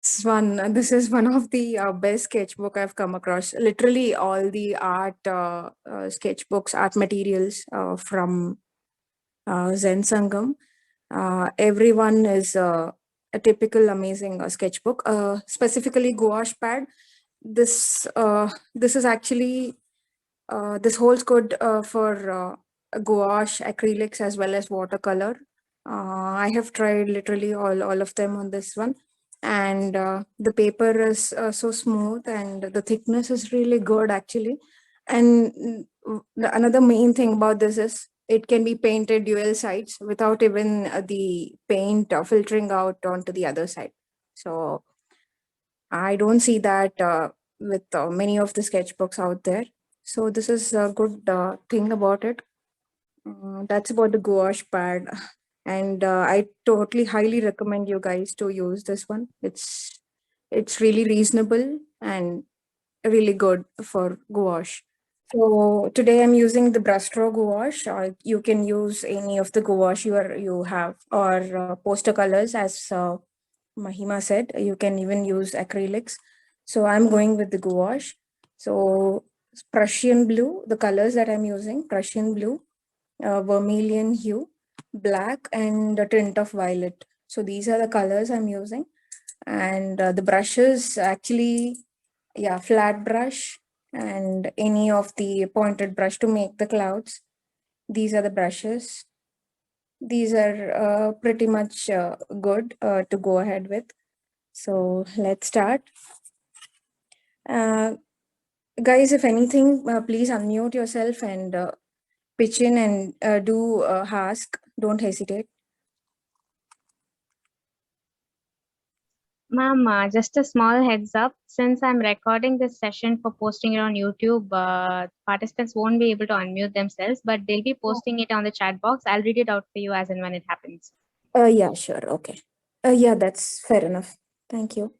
This is one of the best sketchbook I've come across. Literally, all the art sketchbooks, art materials from Zen Sangam. Everyone is a typical amazing sketchbook. Specifically, gouache pad. This is actually this holds good for gouache, acrylics, as well as watercolor. I have tried literally all of them on this one, and the paper is so smooth, and the thickness is really good actually. And another main thing about this is it can be painted dual sides without even the paint filtering out onto the other side. So I don't see that with many of the sketchbooks out there. So this is a good thing about it. That's about the gouache pad. And I totally highly recommend you guys to use this one. It's really reasonable and really good for gouache. So today I'm using the brushstroke gouache. You can use any of the gouache you have, or poster colors, as Mahima said. You can even use acrylics. So I'm going with the gouache. So Prussian blue, the colors that I'm using: Prussian blue, vermilion hue, black, and a tint of violet. So these are the colors I'm using. And the brushes actually, yeah, flat brush and any of the pointed brush to make the clouds. These are the brushes. These are pretty much good to go ahead with. So let's start. Uh, Guys, if anything, please unmute yourself and pitch in and do ask. Don't hesitate. Ma'am, just a small heads up. Since I'm recording this session for posting it on YouTube, participants won't be able to unmute themselves, but they'll be posting it on the chat box. I'll read it out for you as and when it happens. Yeah, sure. Okay. Yeah, that's fair enough. Thank you.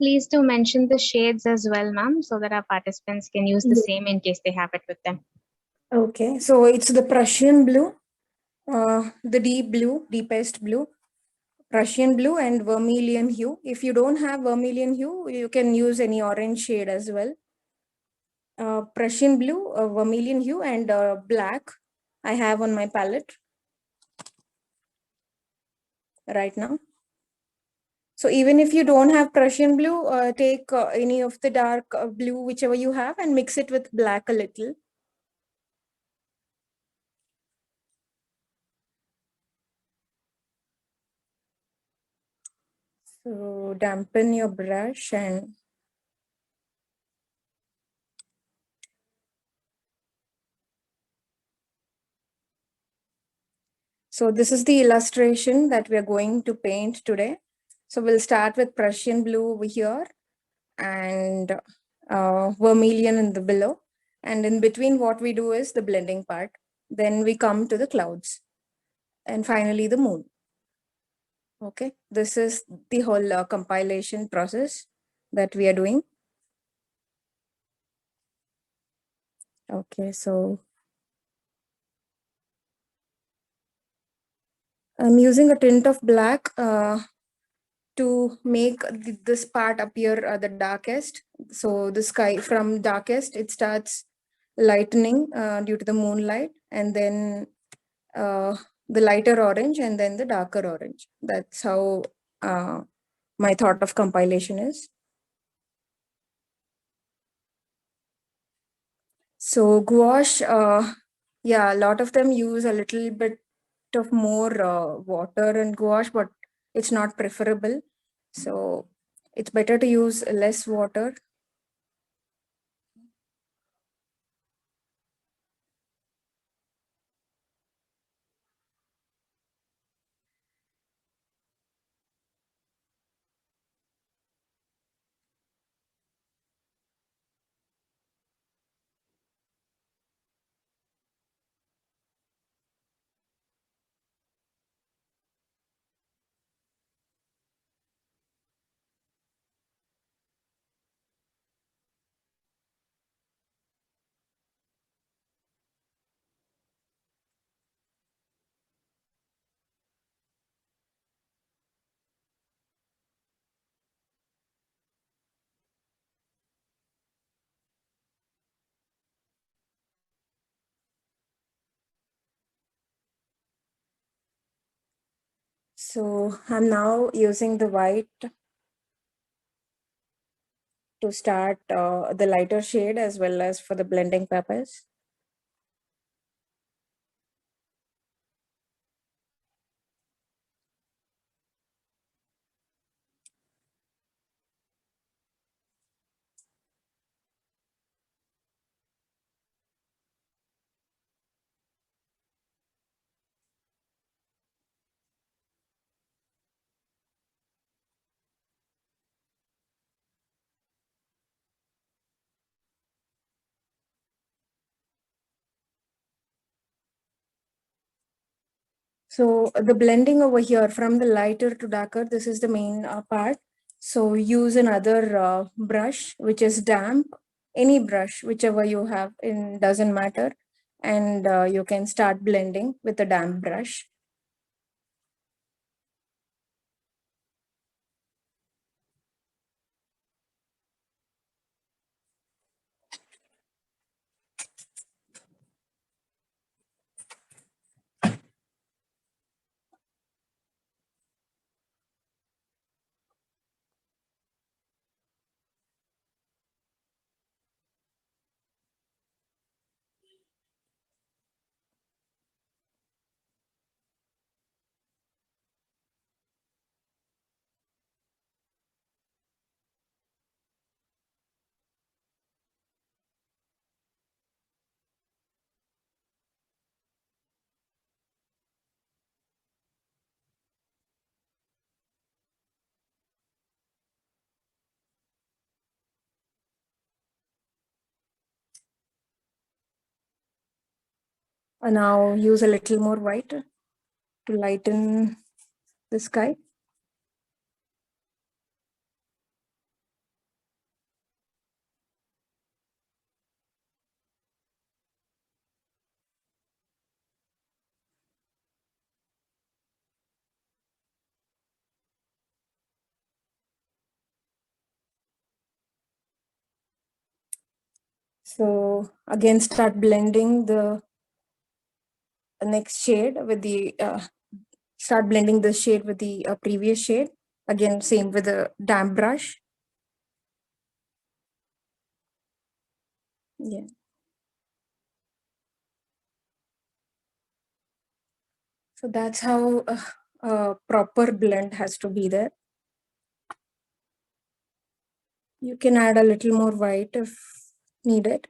Please do mention the shades as well, ma'am, so that our participants can use the Yeah. same in case they have it with them. Okay, so it's the Prussian blue, the deep blue, deepest blue, Prussian blue, and vermilion hue. If you don't have vermilion hue, you can use any orange shade as well. Prussian blue, vermilion hue, and black I have on my palette right now. So even if you don't have Prussian blue, take any of the dark blue, whichever you have, and mix it with black a little. So dampen your brush and so this is the illustration that we are going to paint today. So we'll start with Prussian blue over here and vermilion in the below. And in between, what we do is the blending part. Then we come to the clouds and finally the moon. Okay, this is the whole compilation process that we are doing. Okay, so I'm using a tint of black to make this part appear the darkest. So the sky from darkest, it starts lightening due to the moonlight, and then the lighter orange, and then the darker orange. That's how my thought of compilation is. So gouache, yeah, a lot of them use a little bit of more water and gouache, but it's not preferable. So it's better to use less water. So I'm now using the white to start the lighter shade as well as for the blending purpose. So the blending over here from the lighter to darker, this is the main part. So use another brush which is damp, any brush, whichever you have, in doesn't matter. And you can start blending with a damp brush. Now use a little more white to lighten the sky. So again, start blending the next shade with the, start blending the shade with the previous shade. Again, same with the damp brush. Yeah. So that's how a proper blend has to be there. You can add a little more white if needed.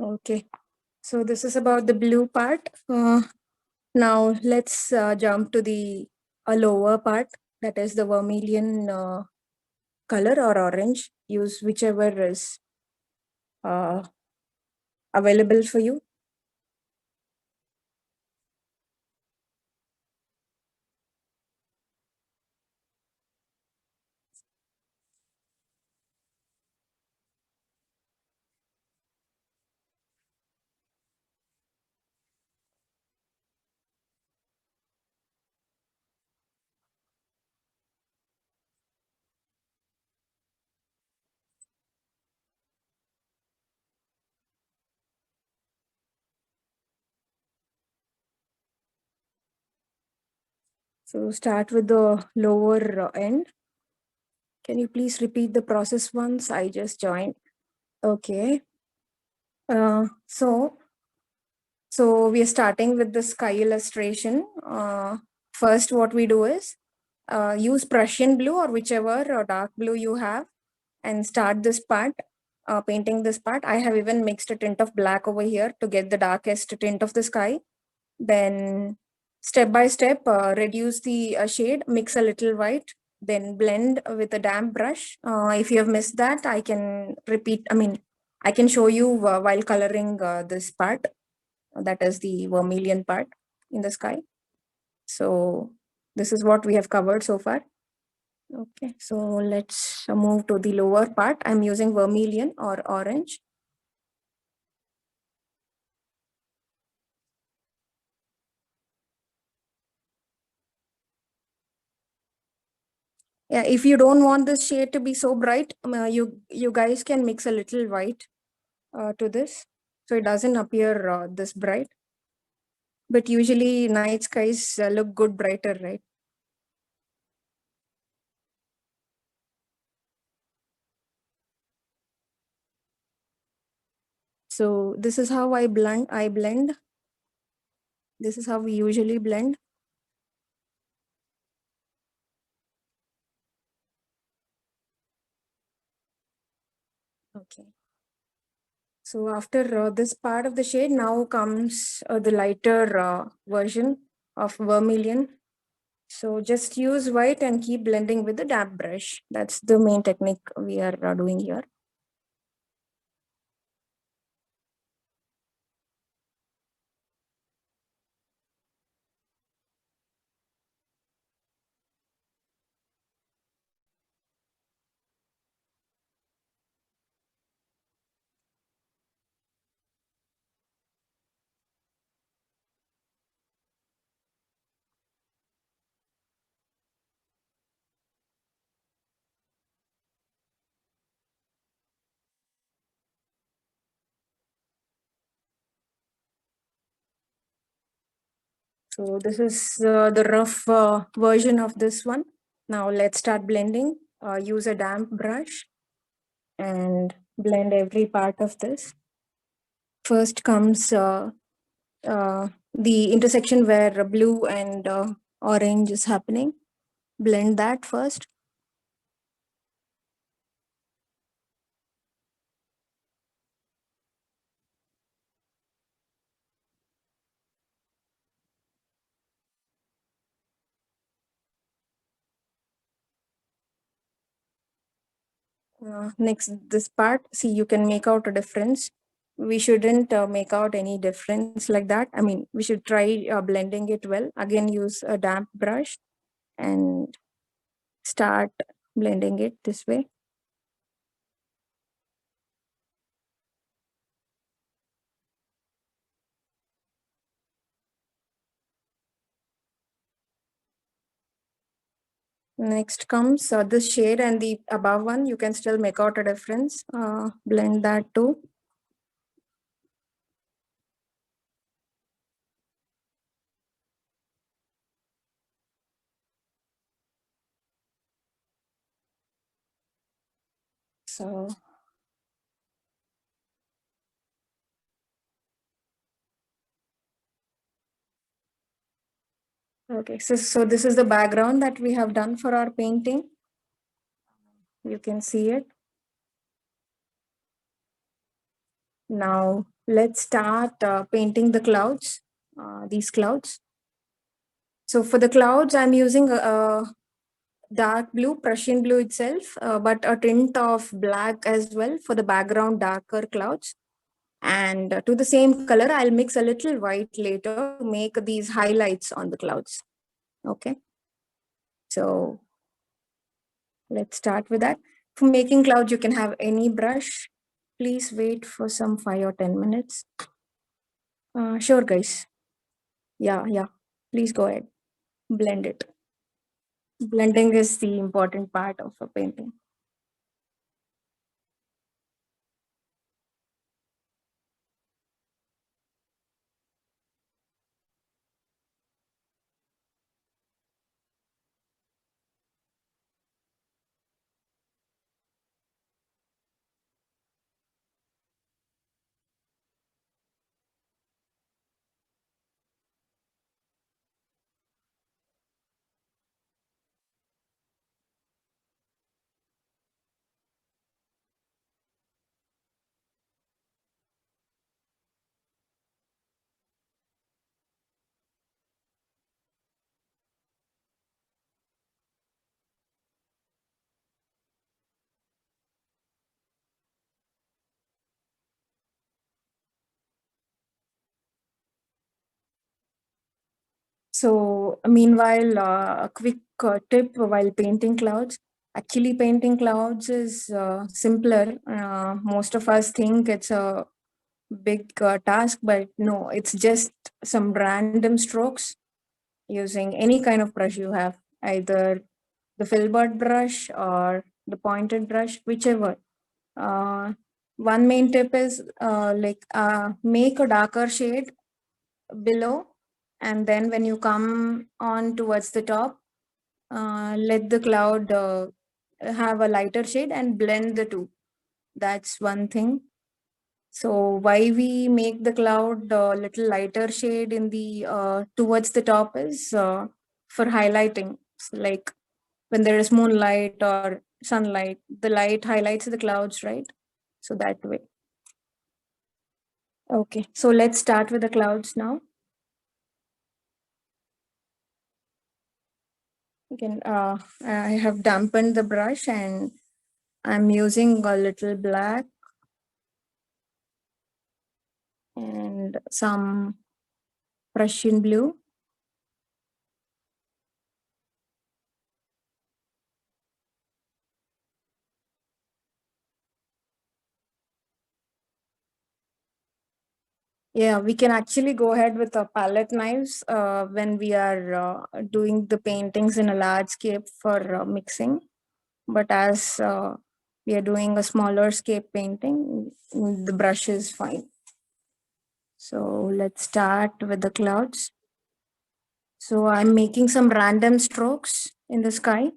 Okay. So this is about the blue part. Now let's jump to the lower part, that is the vermilion color or orange. Use whichever is uh, available for you. So start with the lower end. Can you please repeat the process once? I just joined. Okay. So we are starting with the sky illustration. First, what we do is use Prussian blue or whichever dark blue you have and start this part, painting this part. I have even mixed a tint of black over here to get the darkest tint of the sky. Then step by step, reduce the shade, mix a little white, then blend with a damp brush. If you have missed that, I can repeat, I can show you while coloring this part. That is the vermilion part. in the sky. So this is what we have covered so far. Okay, so let's move to the lower part. I'm using vermilion or orange. Yeah, if you don't want this shade to be so bright, you guys can mix a little white to this, so it doesn't appear this bright. But usually night skies look good brighter, right? So this is how I blend. This is how we usually blend. Okay. So after this part of the shade, now comes the lighter version of vermilion. So just use white and keep blending with the damp brush. That's the main technique we are doing here. So this is the rough version of this one. Now let's start blending. Use a damp brush and blend every part of this. First comes the intersection where blue and orange is happening. Blend that first. Next, this part, see, you can make out a difference. We shouldn't make out any difference like that. I mean, we should try blending it well. Again, use a damp brush and start blending it this way. Next comes this shade and the above one. You can still make out a difference. Blend that too. So okay, so this is the background that we have done for our painting. You can see it. Now let's start painting the clouds, these clouds. So for the clouds, I'm using a dark blue, Prussian blue itself, but a tint of black as well for the background darker clouds. And to the same color, I'll mix a little white later to make these highlights on the clouds. Okay. So let's start with that. For making clouds, you can have any brush. Please wait for some 5 or 10 minutes. Sure, guys. Yeah. Please go ahead. Blend it. Blending is the important part of a painting. So, meanwhile, a quick tip while painting clouds. Actually, painting clouds is simpler. Most of us think it's a big task, but no, it's just some random strokes using any kind of brush you have, either the filbert brush or the pointed brush, whichever. Uh, One main tip is make a darker shade below, and then when you come on towards the top, let the cloud have a lighter shade and blend the two. That's one thing. So why we make the cloud a little lighter shade in the towards the top is for highlighting. So like when there is moonlight or sunlight, the light highlights the clouds, right? So that way. Okay, so let's start with the clouds now. Again, I have dampened the brush and I'm using a little black and some Prussian blue. Yeah, we can actually go ahead with the palette knives when we are doing the paintings in a large scale for mixing. But as we are doing a smaller scale painting, the brush is fine. So let's start with the clouds. So I'm making some random strokes in the sky.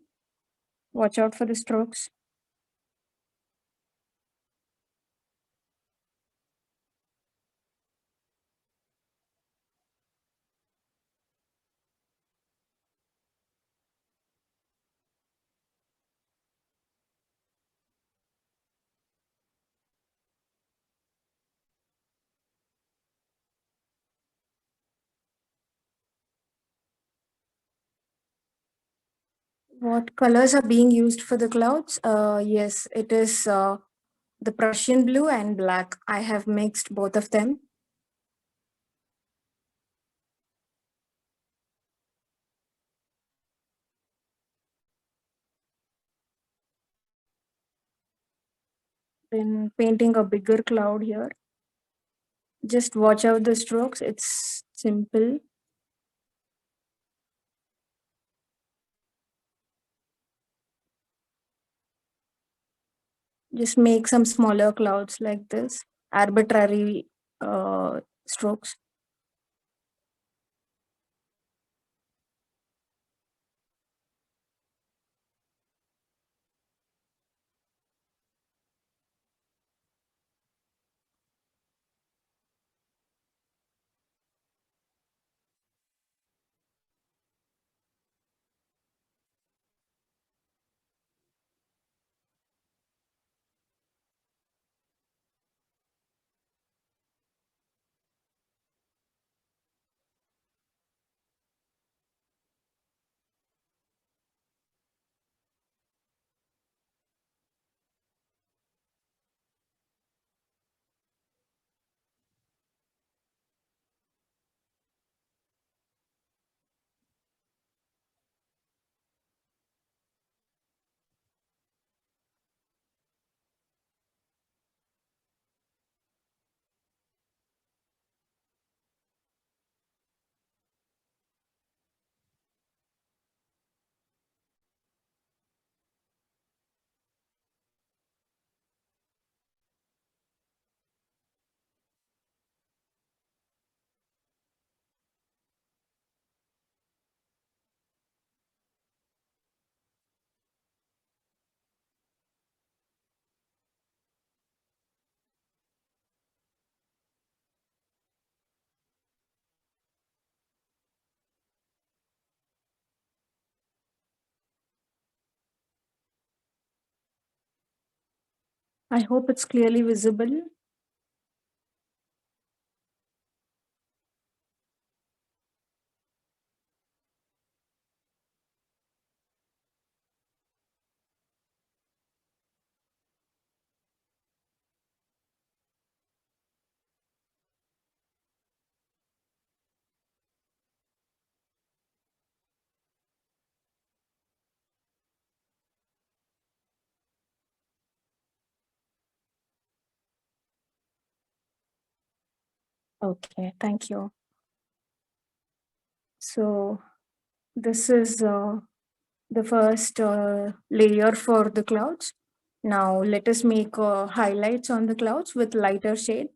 Watch out for the strokes. What colors are being used for the clouds? Yes, it is the Prussian blue and black. I have mixed both of them. Then painting a bigger cloud here. Just watch out the strokes. It's simple. Just make some smaller clouds like this. Arbitrary strokes. I hope it's clearly visible. Okay, thank you. So this is the first layer for the clouds. Now let us make highlights on the clouds with lighter shade.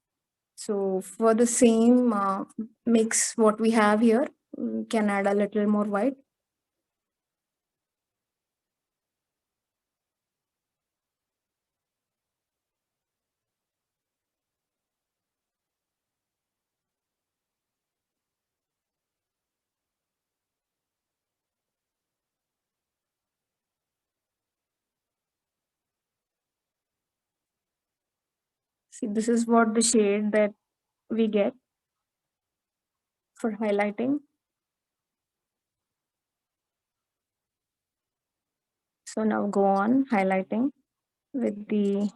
So for the same mix what we have here, we can add a little more white. See, this is what the shade that we get for highlighting. So now go on highlighting with the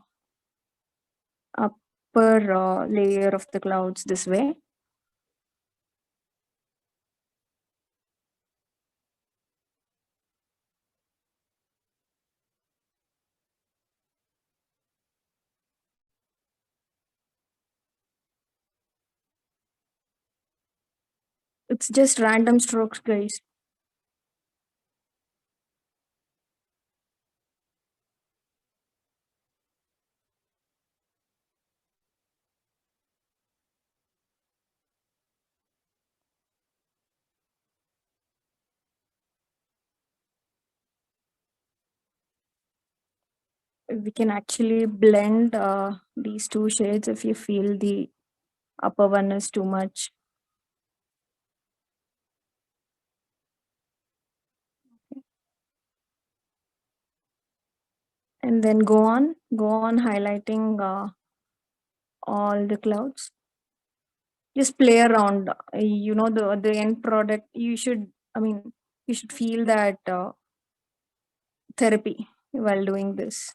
upper layer of the clouds this way. It's just random strokes, guys. We can actually blend these two shades if you feel the upper one is too much. And then go on highlighting all the clouds. Just play around. You know, the end product, you should, I mean, you should feel that therapy while doing this.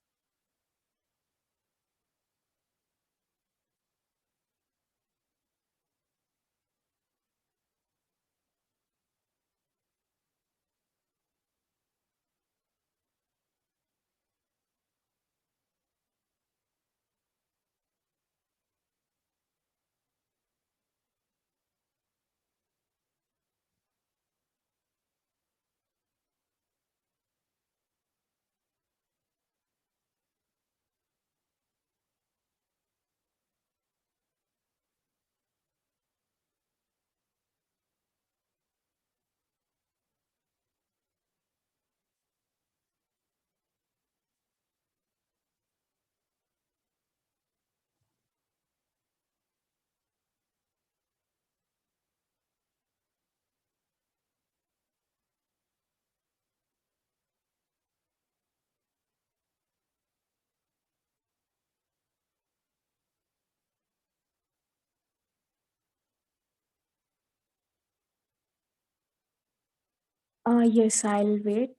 Yes, I'll wait.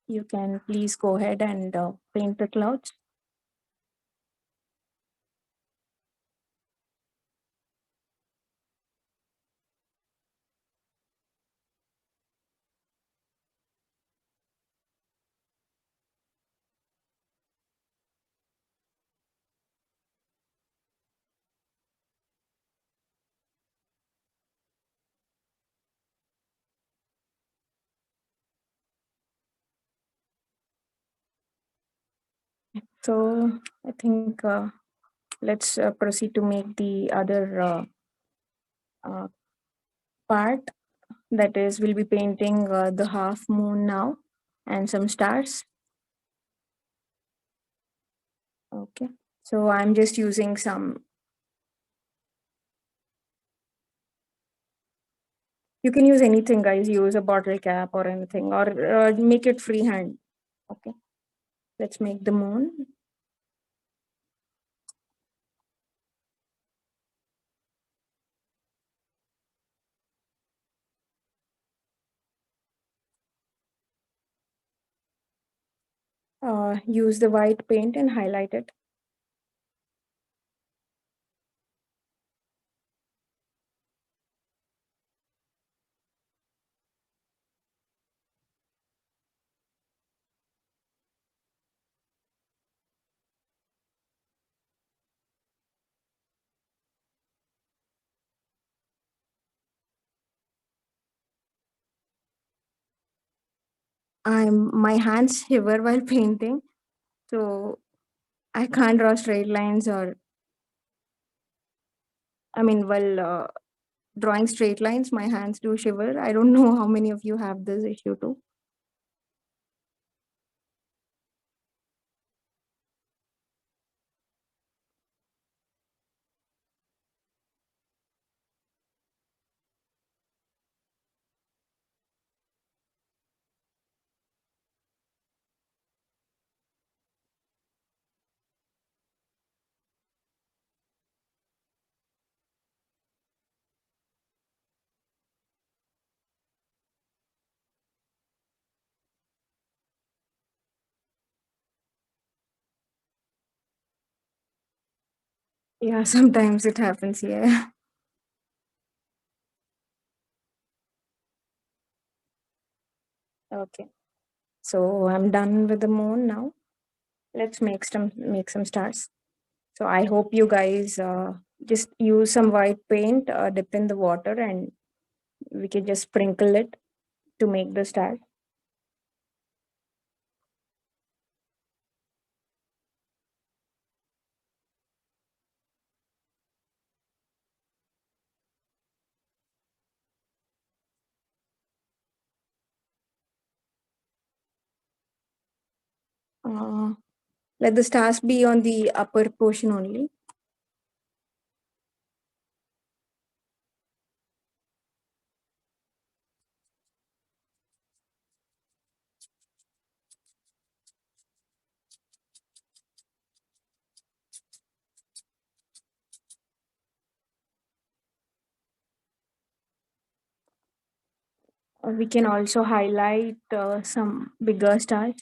You can please go ahead and paint the clouds. So I think let's proceed to make the other uh, part. That is, we'll be painting the half moon now and some stars. Okay. So I'm just using some. You can use anything, guys. Use a bottle cap or anything, or make it freehand. Okay. Let's make the moon. Use the white paint and highlight it. my hands shiver while painting, so I can't draw straight lines, or I mean, while drawing straight lines, my hands do shiver. I don't know how many of you have this issue too. Yeah, sometimes it happens. Yeah. Okay. So I'm done with the moon now. Let's make some stars. So I hope you guys just use some white paint, dip in the water, and we can just sprinkle it to make the star. Uh, Let the stars be on the upper portion only. We can also highlight some bigger stars.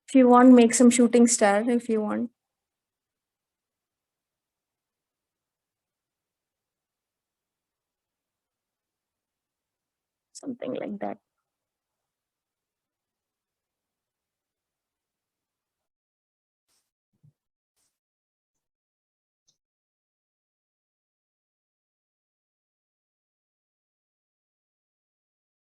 If you want, make some shooting star if you want, something like that.